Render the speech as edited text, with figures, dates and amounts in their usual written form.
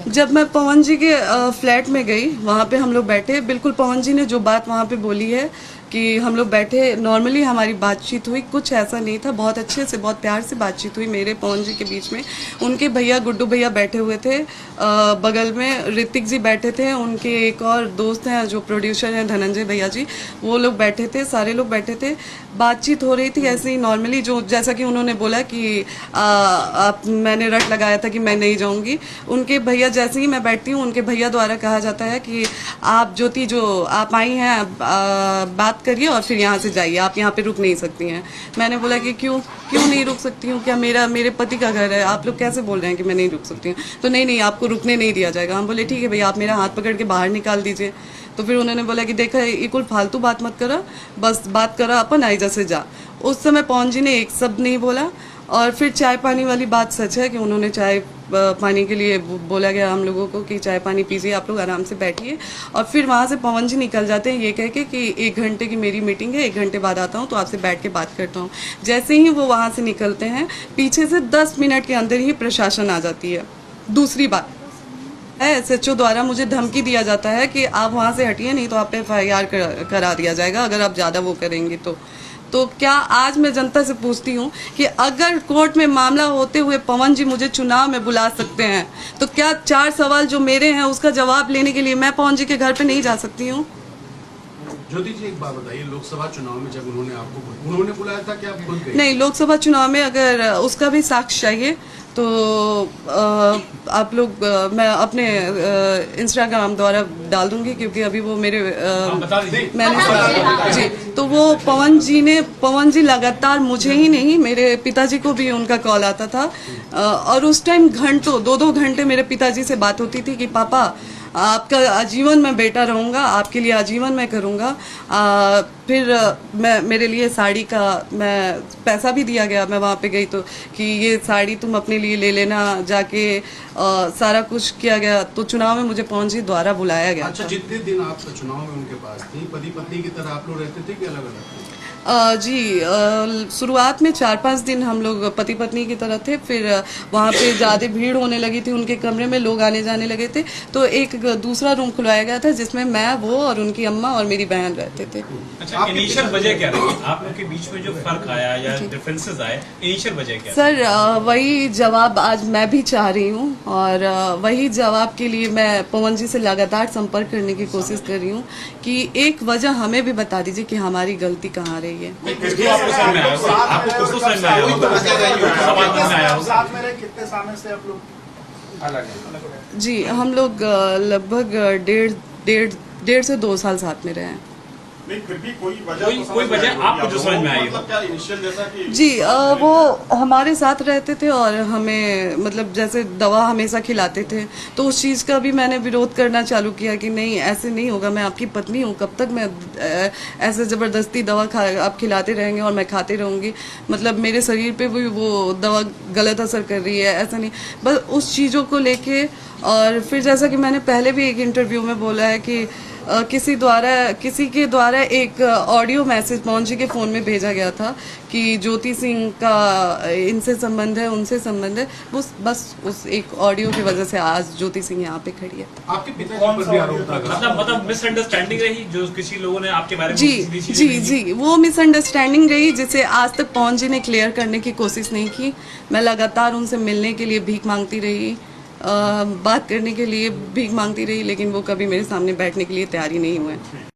जब मैं पवन जी के फ्लैट में गई, वहाँ पे हम लोग बैठे, बिल्कुल पवन जी ने जो बात वहाँ पे बोली है कि हम लोग बैठे, नॉर्मली हमारी बातचीत हुई, कुछ ऐसा नहीं था, बहुत अच्छे से बहुत प्यार से बातचीत हुई मेरे पवन जी के बीच में। उनके भैया गुड्डू भैया बैठे हुए थे, बगल में ऋतिक जी बैठे थे, उनके एक और दोस्त हैं जो प्रोड्यूसर हैं धनंजय भैया जी, वो लोग बैठे थे, सारे लोग बैठे थे, बातचीत हो रही थी ऐसे ही नॉर्मली, जो जैसा कि उन्होंने बोला कि मैंने रट लगाया था कि मैं नहीं जाऊंगी। उनके भैया, जैसे ही मैं बैठती हूँ, उनके भैया द्वारा कहा जाता है कि आप ज्योति जो आप आई हैं, बात करिए और फिर यहाँ से जाइए, आप यहाँ पे रुक नहीं सकती हैं। मैंने बोला कि क्यों नहीं रुक सकती हूँ, क्या मेरे पति का घर है, आप लोग कैसे बोल रहे हैं कि मैं नहीं रुक सकती हूँ? तो नहीं आपको रुकने नहीं दिया जाएगा। हम बोले ठीक है भैया, आप मेरा हाथ पकड़ के बाहर निकाल दीजिए। तो फिर उन्होंने बोला कि देखा ये कुल फालतू बात मत करो, बस बात करो अपन, आइजा से जा। उस समय पवन जी ने एक शब्द नहीं बोला। और फिर चाय पानी वाली बात सच है कि उन्होंने चाय पानी के लिए बोला गया हम लोगों को कि चाय पानी पीजिए, आप लोग आराम से बैठिए। और फिर वहाँ से पवन जी निकल जाते हैं ये कह के कि 1 घंटे की मेरी मीटिंग है, 1 घंटे बाद आता हूँ तो आपसे बैठ के बात करता हूँ। जैसे ही वो वहाँ से निकलते हैं, पीछे से 10 मिनट के अंदर ही प्रशासन आ जाती है। दूसरी बात, SHO द्वारा मुझे धमकी दिया जाता है कि आप वहाँ से हटिए, नहीं तो आप पे FIR करा दिया जाएगा अगर आप ज़्यादा वो करेंगी तो क्या आज मैं जनता से पूछती हूँ कि अगर कोर्ट में मामला होते हुए पवन जी मुझे चुनाव में बुला सकते हैं, तो क्या 4 सवाल जो मेरे हैं उसका जवाब लेने के लिए मैं पवन जी के घर पे नहीं जा सकती हूँ? ज्योति जी एक बात बताइए, लोकसभा चुनाव में जब उन्होंने बुलाया था कि आप खुद गए? नहीं, लोकसभा चुनाव में अगर उसका भी साक्ष्य चाहिए तो आप लोग, मैं अपने इंस्टाग्राम द्वारा डाल दूंगी, क्योंकि अभी वो मेरे मैंने जी, तो वो पवन जी लगातार, मुझे ही नहीं मेरे पिताजी को भी उनका कॉल आता था। और उस टाइम घंटों 2-2 घंटे मेरे पिताजी से बात होती थी कि पापा आपका आजीवन मैं बेटा रहूँगा, आपके लिए आजीवन मैं करूँगा। फिर मेरे लिए साड़ी का मैं पैसा भी दिया गया, मैं वहाँ पे गई तो कि ये साड़ी तुम अपने लिए ले लेना जाके, सारा कुछ किया गया। तो चुनाव में मुझे पवन जी द्वारा बुलाया गया। अच्छा, जितने दिन आप चुनाव में उनके पास थी, पति पत्नी की तरह आप लोग रहते थे कि अलग अलग? जी, शुरुआत में 4-5 दिन हम लोग पति पत्नी की तरह थे, फिर वहाँ पे ज़्यादा भीड़ होने लगी थी, उनके कमरे में लोग आने जाने लगे थे, तो एक दूसरा रूम खुलवाया गया था जिसमें मैं, वो और उनकी अम्मा और मेरी बहन रहते थे। अच्छा, इनिशियल वजह क्या रही आप लोग के बीच में जो फर्क आया या डिफरेंसेस आए, इनिशियल वजह क्या? सर, वही जवाब आज मैं भी चाह रही हूँ, और वही जवाब के लिए मैं पवन जी से लगातार संपर्क करने की कोशिश कर रही हूँ कि एक वजह हमें भी बता दीजिए कि हमारी गलती कहाँ रही है। कितने समय से आप लोग अलग हैं? जी, हम लोग लगभग 1.5 से 2 साल साथ में रहे हैं। नहीं, फिर भी कोई वजह आपको जो समझ में आई? मतलब क्या इनिशियल जैसा कि जी, वो हमारे साथ रहते थे और हमें मतलब जैसे दवा हमेशा खिलाते थे, तो उस चीज़ का भी मैंने विरोध करना चालू किया कि नहीं, ऐसे नहीं होगा, मैं आपकी पत्नी हूँ, कब तक मैं ऐसे ज़बरदस्ती दवा आप खिलाते रहेंगे और मैं खाते रहूँगी, मतलब मेरे शरीर पे भी वो दवा गलत असर कर रही है, ऐसा नहीं, बस उस चीज़ों को लेके। और फिर जैसा कि मैंने पहले भी एक इंटरव्यू में बोला है कि किसी के द्वारा एक ऑडियो मैसेज पवन जी के फ़ोन में भेजा गया था कि ज्योति सिंह का इनसे संबंध है, उनसे संबंध है, बस उस एक ऑडियो की वजह से आज ज्योति सिंह यहाँ पे खड़ी है। आपके पिताजी पर भी आरोप लगा, मतलब मिसअंडरस्टैंडिंग रही जो किसी लोगों ने आपके बारे में? जी, वो मिसअंडरस्टैंडिंग रही जिसे आज तक पवन जी ने क्लियर करने की कोशिश नहीं की। मैं लगातार उनसे मिलने के लिए भीख मांगती रही, बात करने के लिए भीख मांगती रही, लेकिन वो कभी मेरे सामने बैठने के लिए तैयार ही नहीं हुए।